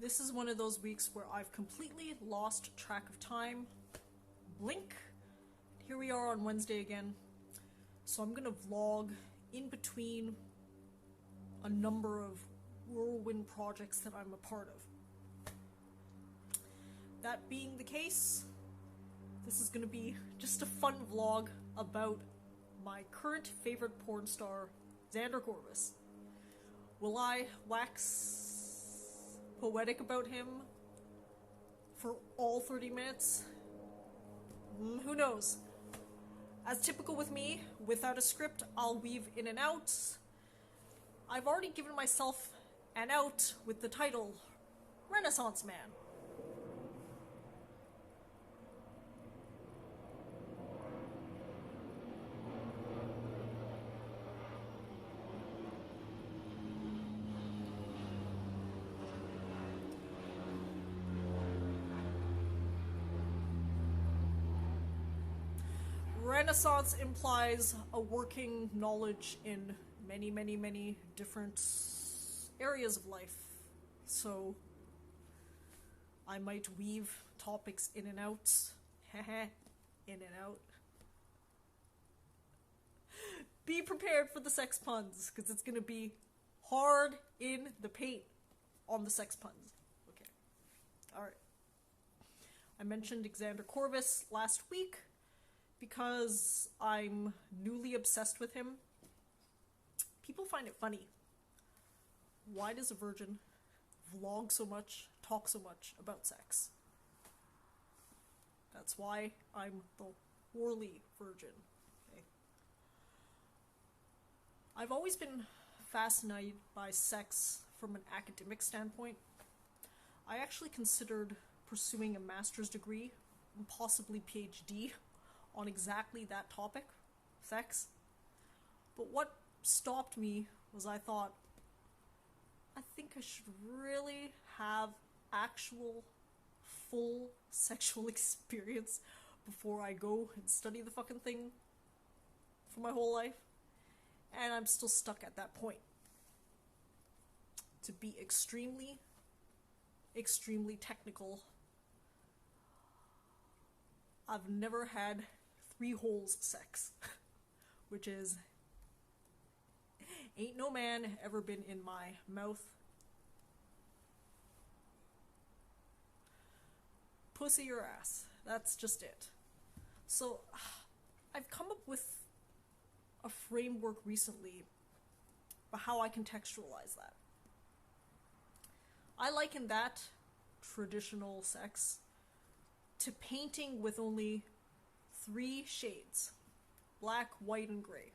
This is one of those weeks where I've completely lost track of time. Blink. Here we are on Wednesday again. So I'm gonna vlog in between a number of whirlwind projects that I'm a part of. That being the case, this is gonna be just a fun vlog about my current favorite porn star, Xander Corvus. Will I wax poetic about him for all 30 minutes? Who knows? As typical with me, without a script, I'll weave in and out. I've already given myself an out with the title, Renaissance Man. Renaissance implies a working knowledge in many different areas of life. So I might weave topics in and out. In and out. Be prepared for the sex puns, because it's going to be hard in the paint on the sex puns. Okay. Alright. I mentioned Xander Corvus last week because I'm newly obsessed with him. People find it funny. Why does a virgin vlog so much, talk so much about sex? That's why I'm the Worley virgin. Okay. I've always been fascinated by sex from an academic standpoint. I actually considered pursuing a master's degree, and possibly PhD, on exactly that topic, sex. But what stopped me was I thought, I think I should really have actual full sexual experience before I go and study the fucking thing for my whole life. And I'm still stuck at that point. To be extremely technical, I've never had 3 holes sex, which is, ain't no man ever been in my mouth, pussy or ass. That's just it. So I've come up with a framework recently for how I contextualize that. I liken that traditional sex to painting with only 3 shades: black, white, and gray.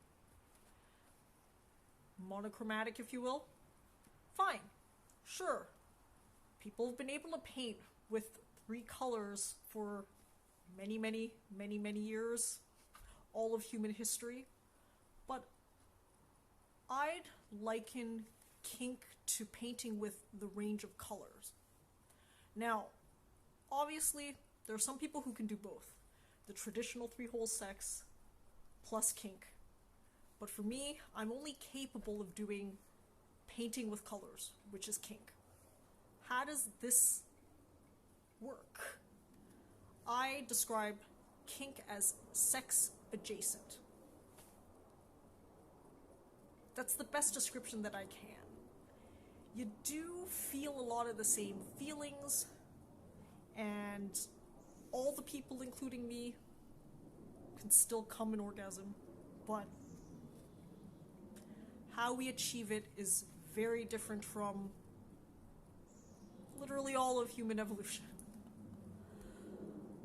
Monochromatic, if you will. Fine. Sure. People have been able to paint with 3 colors for many years, all of human history. But I'd liken kink to painting with the range of colors. Now, obviously, there are some people who can do both. The traditional 3-hole sex plus kink. But for me, I'm only capable of doing painting with colors, which is kink. How does this work? I describe kink as sex adjacent. That's the best description that I can. You do feel a lot of the same feelings, and all the people, including me, can still come in orgasm, but how we achieve it is very different from literally all of human evolution.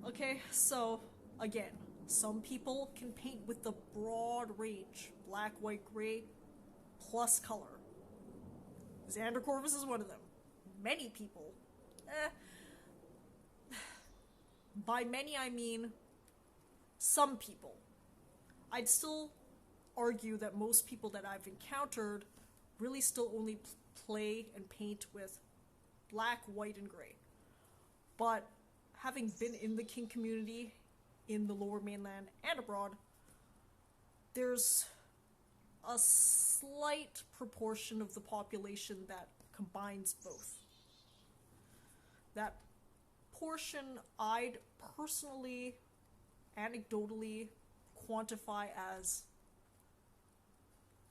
Okay, so again, some people can paint with the broad range, black, white, gray, plus color. Xander Corvus is one of them. Many people. By many, I mean some people. I'd still argue that most people that I've encountered really still only play and paint with black, white, and gray. But having been in the kink community in the Lower Mainland and abroad, there's a slight proportion of the population that combines both. that portion I'd personally, anecdotally, quantify as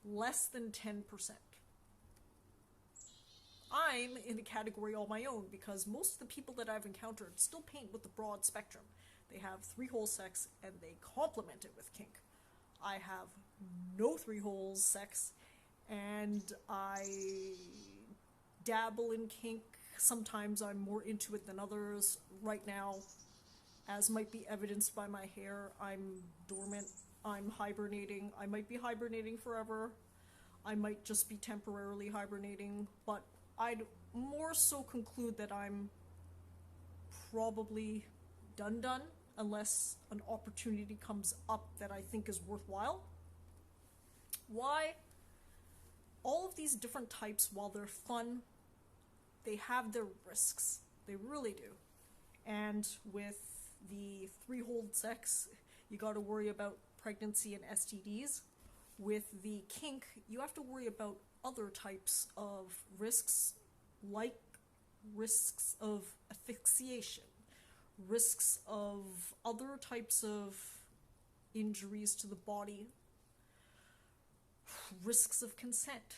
less than 10%. I'm in a category all my own because most of the people that I've encountered still paint with the broad spectrum. They have three-hole sex and they complement it with kink. I have no three-holes sex and I dabble in kink. Sometimes I'm more into it than others. Right now, as might be evidenced by my hair, I'm dormant. I'm hibernating. I might be hibernating forever. I might just be temporarily hibernating, but I'd more so conclude that I'm probably done unless an opportunity comes up that I think is worthwhile. Why? All of these different types, while they're fun, they have their risks. They really do. And with the three-hole sex, you gotta worry about pregnancy and STDs. With the kink, you have to worry about other types of risks, like risks of asphyxiation, risks of other types of injuries to the body, risks of consent.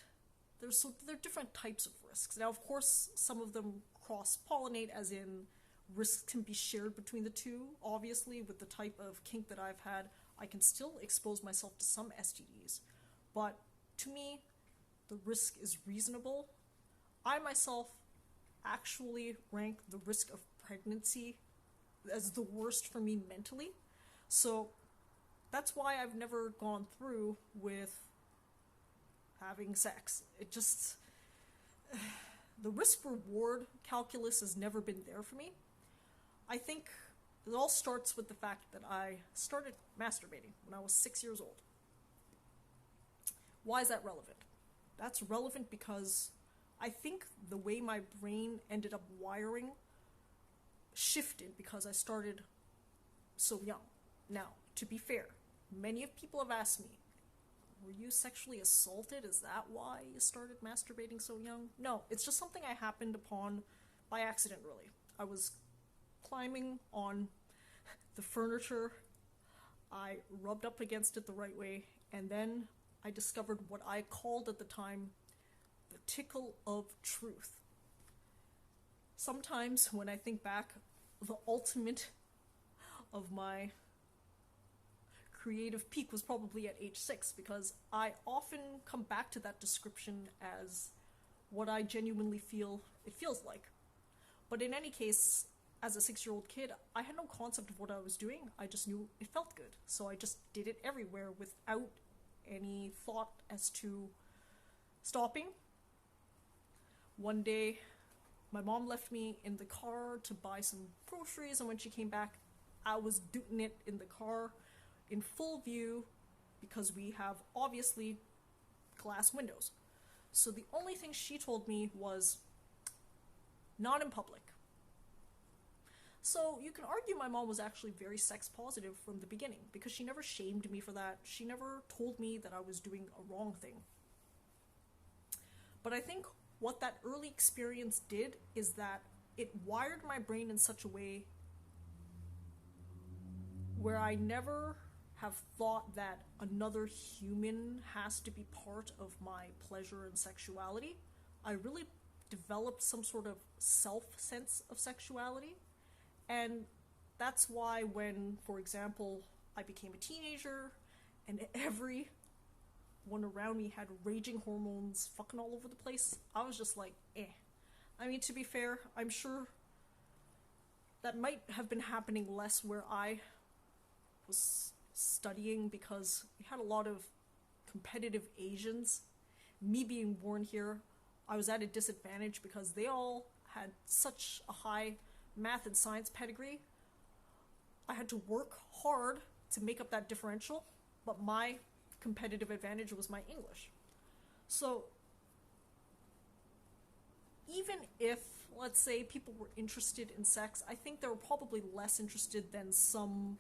There are different types of risks. Now, of course, some of them cross-pollinate, as in risks can be shared between the two. Obviously, with the type of kink that I've had, I can still expose myself to some STDs. But to me, the risk is reasonable. I myself actually rank the risk of pregnancy as the worst for me mentally. So that's why I've never gone through with having sex. It just... the risk-reward calculus has never been there for me. I think it all starts with the fact that I started masturbating when I was 6 years old. Why is that relevant? That's relevant because I think the way my brain ended up wiring shifted because I started so young. Now, to be fair, many of people have asked me, were you sexually assaulted? Is that why you started masturbating so young? No, it's just something I happened upon by accident, really. I was climbing on the furniture, I rubbed up against it the right way, and then I discovered what I called at the time the tickle of truth. Sometimes when I think back, the ultimate of my creative peak was probably at age 6, because I often come back to that description as what I genuinely feel it feels like. But in any case, as a 6-year-old kid, I had no concept of what I was doing. I just knew it felt good. So I just did it everywhere without any thought as to stopping. One day, my mom left me in the car to buy some groceries, and when she came back, I was doing it in the car in full view because we have obviously glass windows. So the only thing she told me was, not in public. So you can argue my mom was actually very sex positive from the beginning because she never shamed me for that. She never told me that I was doing a wrong thing. But I think what that early experience did is that it wired my brain in such a way where I never have thought that another human has to be part of my pleasure and sexuality. I really developed some sort of self-sense of sexuality. And that's why when, for example, I became a teenager and everyone around me had raging hormones fucking all over the place, I was just like, eh. I mean, to be fair, I'm sure that might have been happening less where I was studying because we had a lot of competitive Asians. Me being born here, I was at a disadvantage because they all had such a high math and science pedigree. I had to work hard to make up that differential, but my competitive advantage was my English. So even if, let's say, people were interested in sex, I think they were probably less interested than some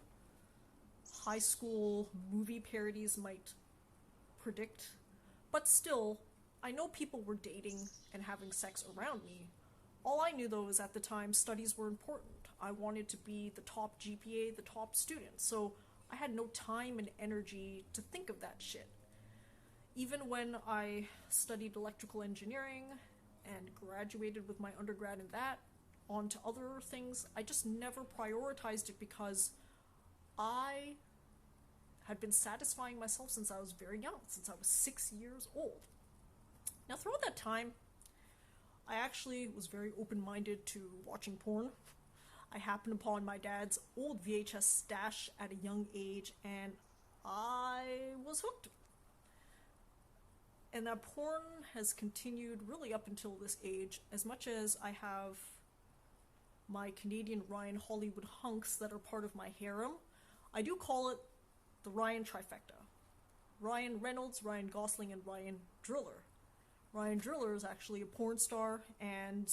high school movie parodies might predict. But still, I know people were dating and having sex around me, All I knew though is at the time studies were important. I wanted to be the top GPA, the top student, so I had no time and energy to think of that shit. Even when I studied electrical engineering and graduated with my undergrad in that, on to other things, I just never prioritized it because I had been satisfying myself since I was very young, since I was 6 years old. Now throughout that time, I actually was very open-minded to watching porn. I happened upon my dad's old VHS stash at a young age, and I was hooked. And that porn has continued really up until this age, as much as I have my Canadian Ryan Hollywood hunks that are part of my harem. I do call it the Ryan trifecta. Ryan Reynolds, Ryan Gosling, and Ryan Driller. Ryan Driller is actually a porn star, and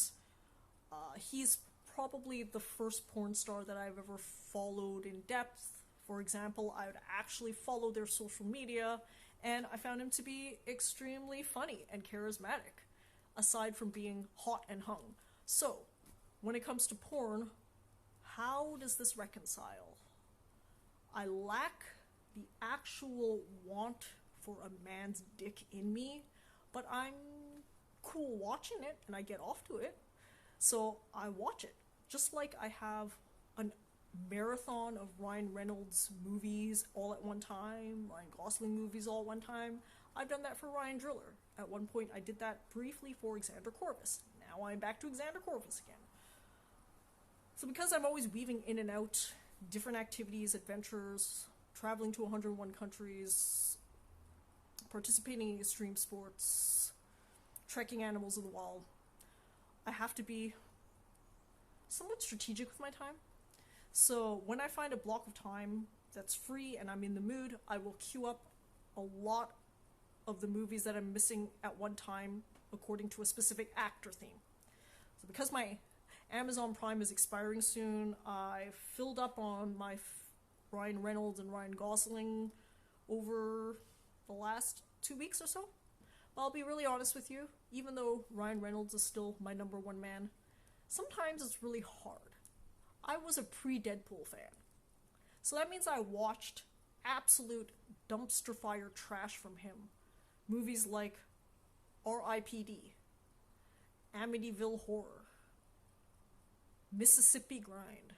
he's probably the first porn star that I've ever followed in depth. For example, I would actually follow their social media, and I found him to be extremely funny and charismatic, aside from being hot and hung. So, when it comes to porn, how does this reconcile? I lack the actual want for a man's dick in me, but I'm cool watching it, and I get off to it, so I watch it. Just like I have a marathon of Ryan Reynolds movies all at one time, Ryan Gosling movies all at one time, I've done that for Ryan Driller. At one point I did that briefly for Xander Corvus. Now I'm back to Xander Corvus again. So because I'm always weaving in and out different activities, adventures, traveling to 101 countries, participating in extreme sports, trekking animals in the wild, I have to be somewhat strategic with my time. So when I find a block of time that's free and I'm in the mood, I will queue up a lot of the movies that I'm missing at one time according to a specific act or theme. So because my Amazon Prime is expiring soon, I've filled up on my Ryan Reynolds and Ryan Gosling over the last 2 weeks or so. But I'll be really honest with you, even though Ryan Reynolds is still my number one man, sometimes it's really hard. I was a pre-Deadpool fan. So that means I watched absolute dumpster fire trash from him. Movies like R.I.P.D., Amityville Horror, Mississippi Grind,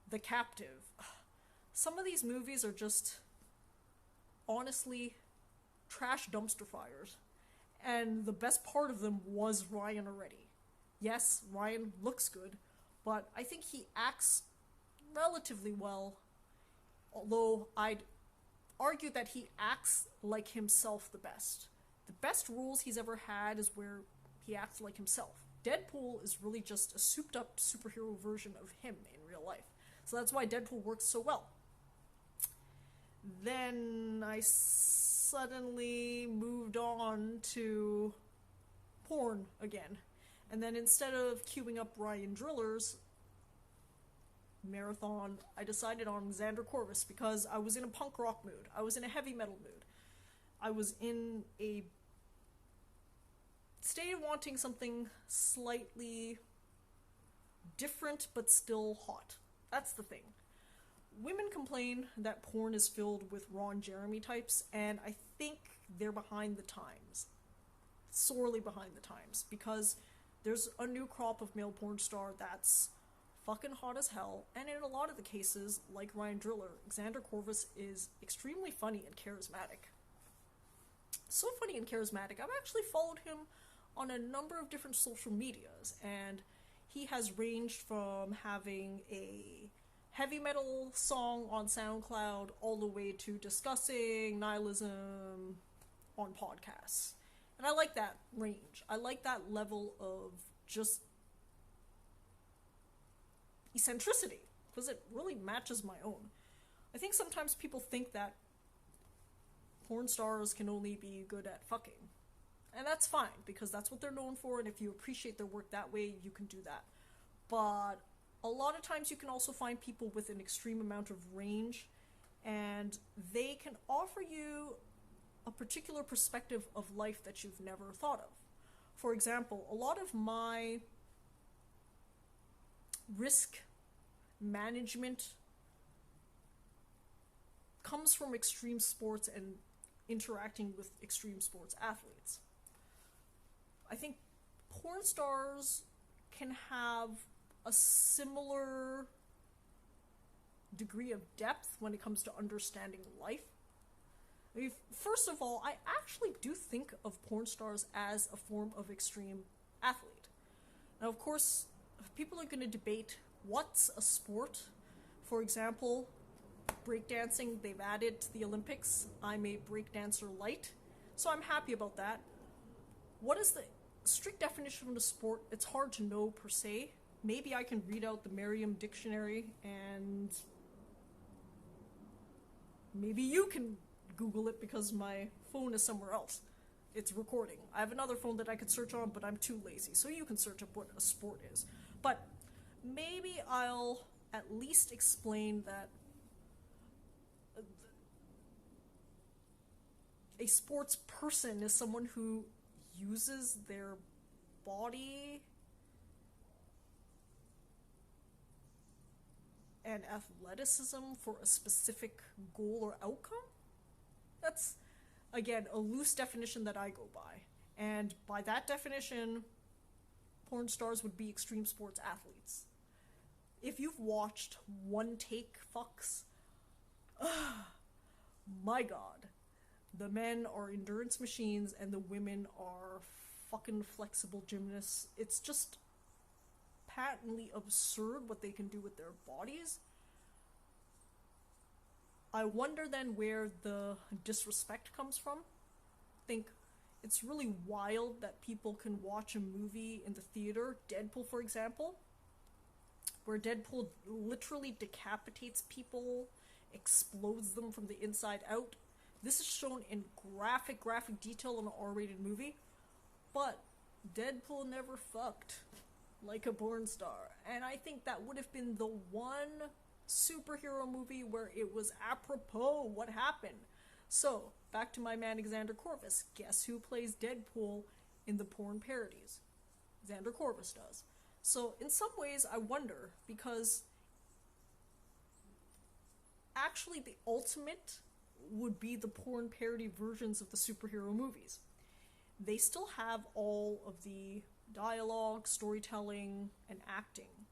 The Captive. Some of these movies are just, honestly, trash dumpster fires. And the best part of them was Ryan already. Yes, Ryan looks good, but I think he acts relatively well, although I'd argue that he acts like himself the best. The best roles he's ever had is where he acts like himself. Deadpool is really just a souped up superhero version of him in real life. So that's why Deadpool works so well. Then I suddenly moved on to porn again. And then instead of queuing up Ryan Driller's marathon, I decided on Xander Corvus because I was in a punk rock mood. I was in a heavy metal mood. I was in a state of wanting something slightly different but still hot. That's the thing. Women complain that porn is filled with Ron Jeremy types, and I think they're behind the times. Sorely behind the times, because there's a new crop of male porn star that's fucking hot as hell, and in a lot of the cases, like Ryan Driller, Xander Corvus is extremely funny and charismatic. So funny and charismatic, I've actually followed him on a number of different social medias, and he has ranged from having a heavy metal song on SoundCloud all the way to discussing nihilism on podcasts. And I like that range. I like that level of just eccentricity, because it really matches my own. I think sometimes people think that porn stars can only be good at fucking. And that's fine, because that's what they're known for, and if you appreciate their work that way, you can do that. But a lot of times you can also find people with an extreme amount of range, and they can offer you a particular perspective of life that you've never thought of. For example, a lot of my risk management comes from extreme sports and interacting with extreme sports athletes. I think porn stars can have a similar degree of depth when it comes to understanding life. I mean, first of all, I actually do think of porn stars as a form of extreme athlete. Now, of course, people are going to debate what's a sport. For example, breakdancing, they've added to the Olympics. I'm a breakdancer light, so I'm happy about that. What is the strict definition of a sport? It's hard to know per se. Maybe I can read out the Merriam dictionary, and maybe you can Google it because my phone is somewhere else. It's recording. I have another phone that I could search on, but I'm too lazy, so you can search up what a sport is. But maybe I'll at least explain that a sports person is someone who uses their body and athleticism for a specific goal or outcome. That's, again, a loose definition that I go by. And by that definition, porn stars would be extreme sports athletes. If you've watched one take fucks, my god. The men are endurance machines and the women are fucking flexible gymnasts. It's just patently absurd what they can do with their bodies. I wonder then where the disrespect comes from. I think it's really wild that people can watch a movie in the theater, Deadpool for example, where Deadpool literally decapitates people, explodes them from the inside out. This is shown in graphic detail in an R-rated movie, but Deadpool never fucked like a porn star. And I think that would have been the one superhero movie where it was apropos what happened. So, back to my man Xander Corvus. Guess who plays Deadpool in the porn parodies? Xander Corvus does. So, in some ways, I wonder, because actually the ultimate would be the porn parody versions of the superhero movies. They still have all of the dialogue, storytelling, and acting,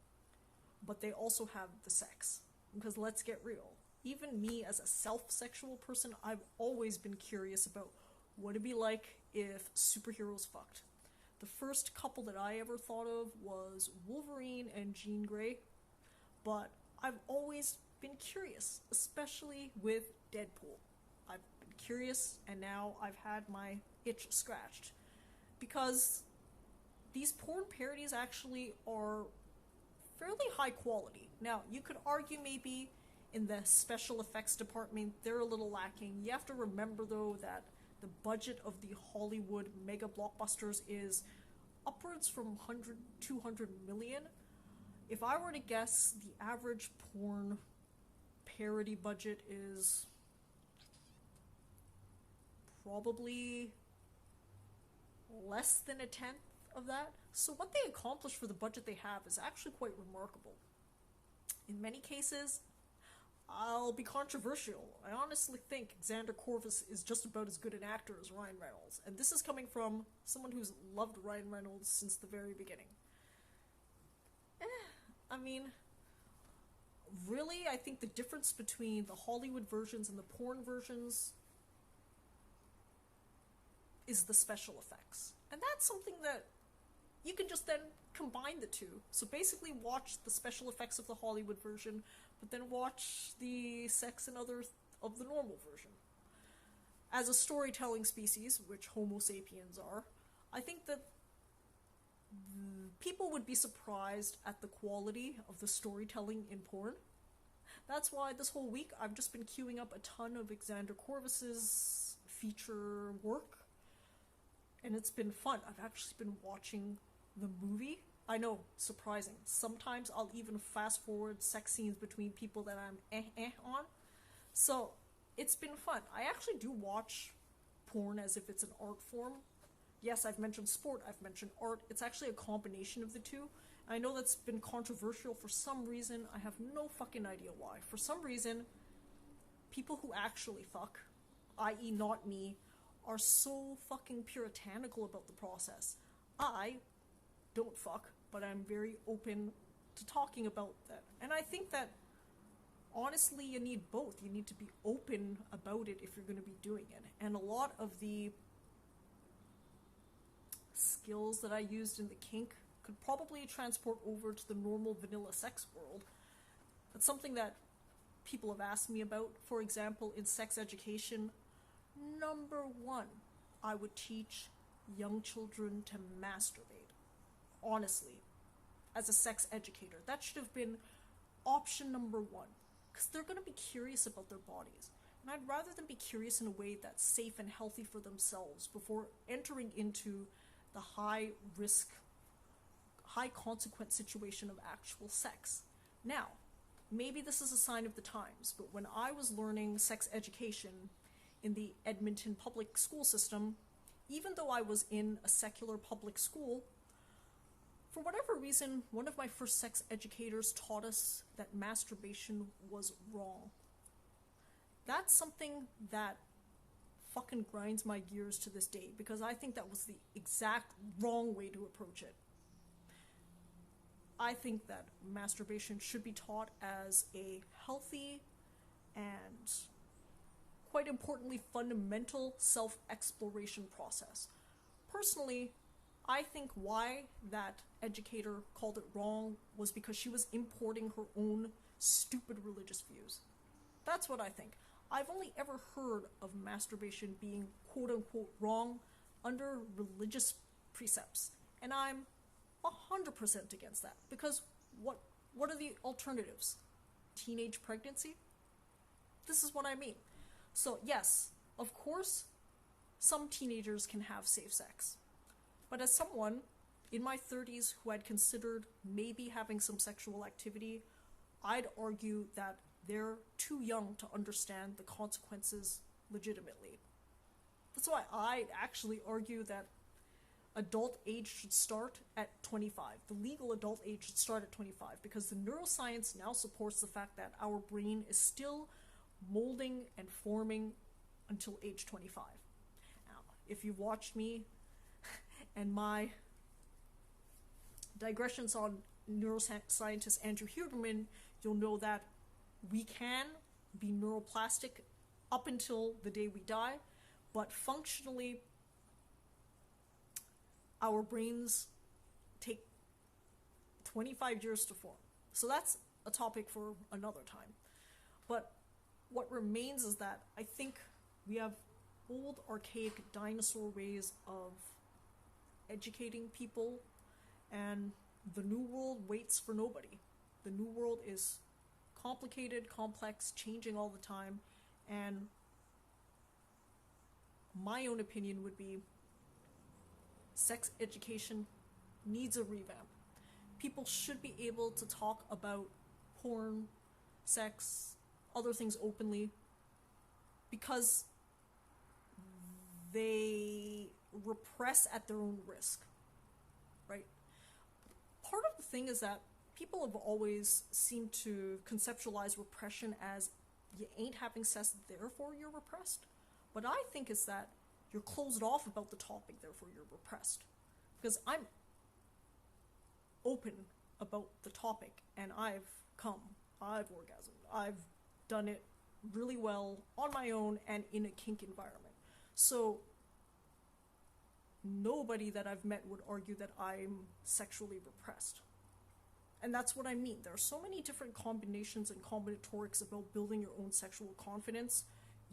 but they also have the sex. Because let's get real, even me as a self-sexual person, I've always been curious about what it'd be like if superheroes fucked. The first couple that I ever thought of was Wolverine and Jean Grey, but I've always been curious, especially with Deadpool. I've been curious, and now I've had my itch scratched. Because these porn parodies actually are fairly high quality. Now, you could argue maybe in the special effects department they're a little lacking. You have to remember, though, that the budget of the Hollywood mega blockbusters is upwards from 100, 200 million. If I were to guess, the average porn parody budget is probably less than a tenth of that. So what they accomplish for the budget they have is actually quite remarkable. In many cases, I'll be controversial. I honestly think Xander Corvus is just about as good an actor as Ryan Reynolds. And this is coming from someone who's loved Ryan Reynolds since the very beginning. I mean, really, I think the difference between the Hollywood versions and the porn versions is the special effects. And that's something that you can just then combine the two. So basically watch the special effects of the Hollywood version, but then watch the sex and other of the normal version. As a storytelling species, which Homo sapiens are, I think that people would be surprised at the quality of the storytelling in porn. That's why this whole week I've just been queuing up a ton of Xander Corvus's feature work. And it's been fun. I've actually been watching the movie. I know, surprising. Sometimes I'll even fast forward sex scenes between people that I'm on. So, it's been fun. I actually do watch porn as if it's an art form. Yes, I've mentioned sport, I've mentioned art. It's actually a combination of the two. I know that's been controversial for some reason. I have no fucking idea why. For some reason, people who actually fuck, i.e. not me, are so fucking puritanical about the process. I don't fuck, but I'm very open to talking about that. And I think that, honestly, you need both. You need to be open about it if you're going to be doing it. And a lot of the skills that I used in the kink could probably transport over to the normal vanilla sex world. That's something that people have asked me about. For example, in sex education, number one, I would teach young children to masturbate. Honestly, as a sex educator, that should have been option number one, because they're going to be curious about their bodies. And I'd rather them be curious in a way that's safe and healthy for themselves before entering into the high risk, high consequence situation of actual sex. Now, maybe this is a sign of the times, but when I was learning sex education in the Edmonton public school system, even though I was in a secular public school, for whatever reason, one of my first sex educators taught us that masturbation was wrong. That's something that fucking grinds my gears to this day, because I think that was the exact wrong way to approach it. I think that masturbation should be taught as a healthy and, quite importantly, fundamental self-exploration process. Personally, I think why that educator called it wrong was because she was importing her own stupid religious views. That's what I think. I've only ever heard of masturbation being quote-unquote wrong under religious precepts, and I'm 100% against that, because what are the alternatives? Teenage pregnancy? This is what I mean. So yes, of course, some teenagers can have safe sex, but as someone in my 30s who had considered maybe having some sexual activity, I'd argue that they're too young to understand the consequences legitimately. That's why I'd actually argue that adult age should start at 25. The legal adult age should start at 25, because the neuroscience now supports the fact that our brain is still molding and forming until age 25. Now, if you've watched me and my digressions on neuroscientist Andrew Huberman, you'll know that we can be neuroplastic up until the day we die, but functionally, our brains take 25 years to form. So that's a topic for another time. But what remains is that I think we have old, archaic dinosaur ways of educating people, and the new world waits for nobody. The new world is complicated, complex, changing all the time, and my own opinion would be sex education needs a revamp. People should be able to talk about porn, sex, other things openly, because they repress at their own risk, right? Part of the thing is that people have always seemed to conceptualize repression as you ain't having sex, therefore you're repressed. What I think is that you're closed off about the topic, therefore you're repressed. Because I'm open about the topic, and I've come, I've orgasmed, I've done it really well on my own and in a kink environment. So nobody that I've met would argue that I'm sexually repressed. And that's what I mean. There are so many different combinations and combinatorics about building your own sexual confidence.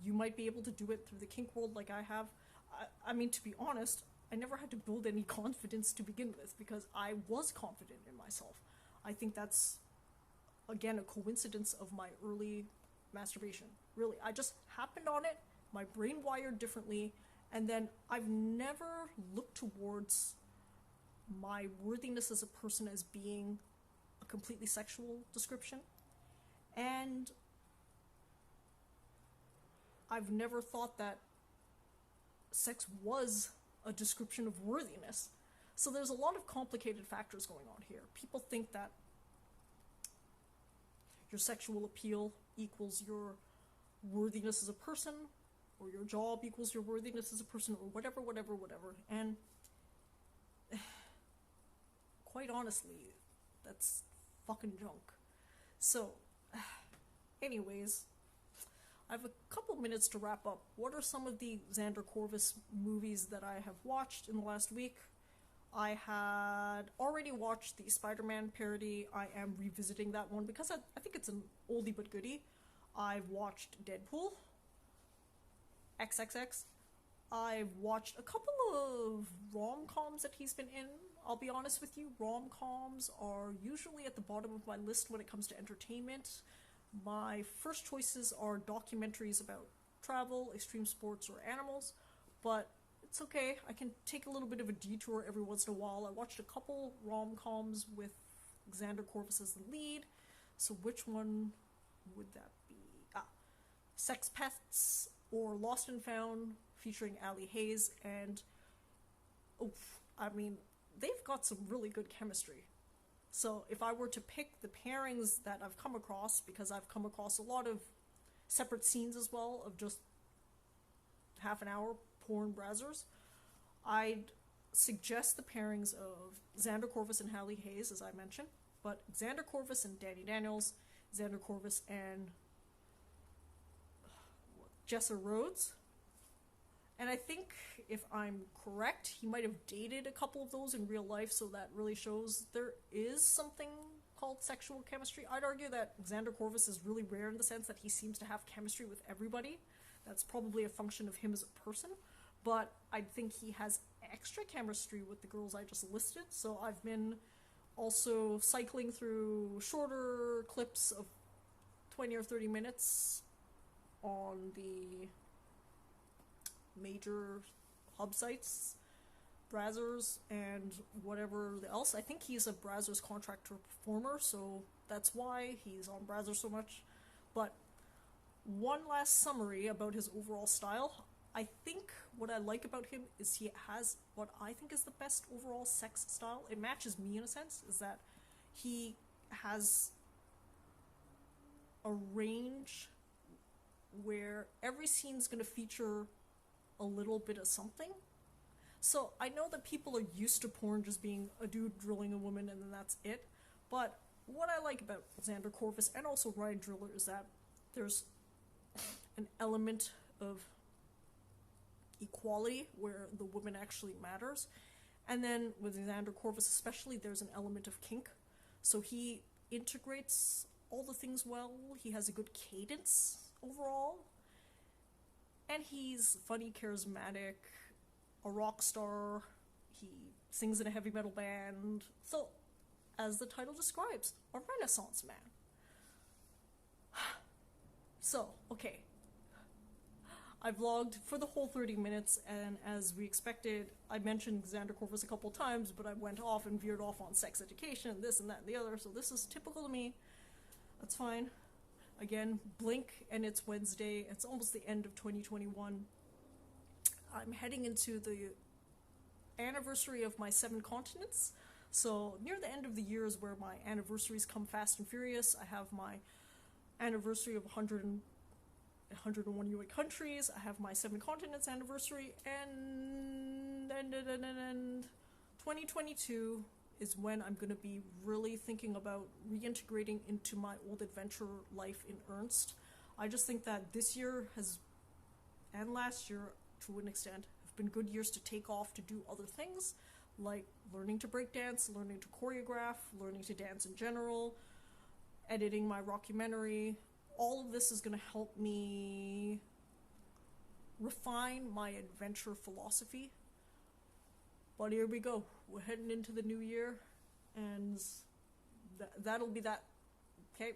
You might be able to do it through the kink world like I have. I mean, to be honest, I never had to build any confidence to begin with, because I was confident in myself. I think that's, again, a coincidence of my early masturbation. Really, I just happened on it, my brain wired differently, and then I've never looked towards my worthiness as a person as being a completely sexual description. And I've never thought that sex was a description of worthiness. So there's a lot of complicated factors going on here. People think that your sexual appeal equals your worthiness as a person, or your job equals your worthiness as a person, or whatever. And quite honestly, that's fucking junk. So, anyways, I have a couple minutes to wrap up. What are some of the Xander Corvus movies that I have watched in the last week? I had already watched the Spider-Man parody. I am revisiting that one because I think it's an oldie but goodie. I've watched Deadpool, XXX. I've watched a couple of rom-coms that he's been in. I'll be honest with you, rom-coms are usually at the bottom of my list when it comes to entertainment. My first choices are documentaries about travel, extreme sports, or animals, but it's okay. I can take a little bit of a detour every once in a while. I watched a couple rom-coms with Xander Corvus as the lead, so which one would that be? Sex Pets or Lost and Found, featuring Ali Hayes, and they've got some really good chemistry. So if I were to pick the pairings that I've come across, because I've come across a lot of separate scenes as well of just half an hour porn browsers, I'd suggest the pairings of Xander Corvus and Hallie Hayes, as I mentioned, but Xander Corvus and Danny Daniels, Xander Corvus and Jessa Rhodes. And I think, if I'm correct, he might have dated a couple of those in real life, so that really shows there is something called sexual chemistry. I'd argue that Xander Corvus is really rare in the sense that he seems to have chemistry with everybody. That's probably a function of him as a person, but I think he has extra chemistry with the girls I just listed, so I've been also cycling through shorter clips of 20 or 30 minutes on the major hub sites, Brazzers, and whatever else. I think he's a Brazzers contractor performer, so that's why he's on Brazzers so much. But one last summary about his overall style. I think what I like about him is he has what I think is the best overall sex style. It matches me in a sense, is that he has a range where every scene's going to feature a little bit of something. So I know that people are used to porn just being a dude drilling a woman and then that's it, but what I like about Xander Corvus and also Ryan Driller is that there's an element of equality where the woman actually matters, and then with Xander Corvus especially, there's an element of kink, so he integrates all the things well. He has a good cadence overall, and he's funny, charismatic, a rock star. He sings in a heavy metal band, so as the title describes, a Renaissance man. So, okay, I vlogged for the whole 30 minutes, and as we expected, I mentioned Xander Corvus a couple times, but I went off and veered off on sex education and this and that and the other, so this is typical of me. That's fine. Again, blink and it's Wednesday. It's almost the end of 2021. I'm heading into the anniversary of my 7 continents. So near the end of the year is where my anniversaries come fast and furious. I have my anniversary of 101 UA countries. I have my 7 continents anniversary, and 2022 is when I'm going to be really thinking about reintegrating into my old adventure life in earnest. I just think that this year and last year, to an extent, have been good years to take off to do other things, like learning to break dance, learning to choreograph, learning to dance in general, editing my rockumentary. All of this is going to help me refine my adventure philosophy. But here we go. We're heading into the new year, and that'll be that. Okay?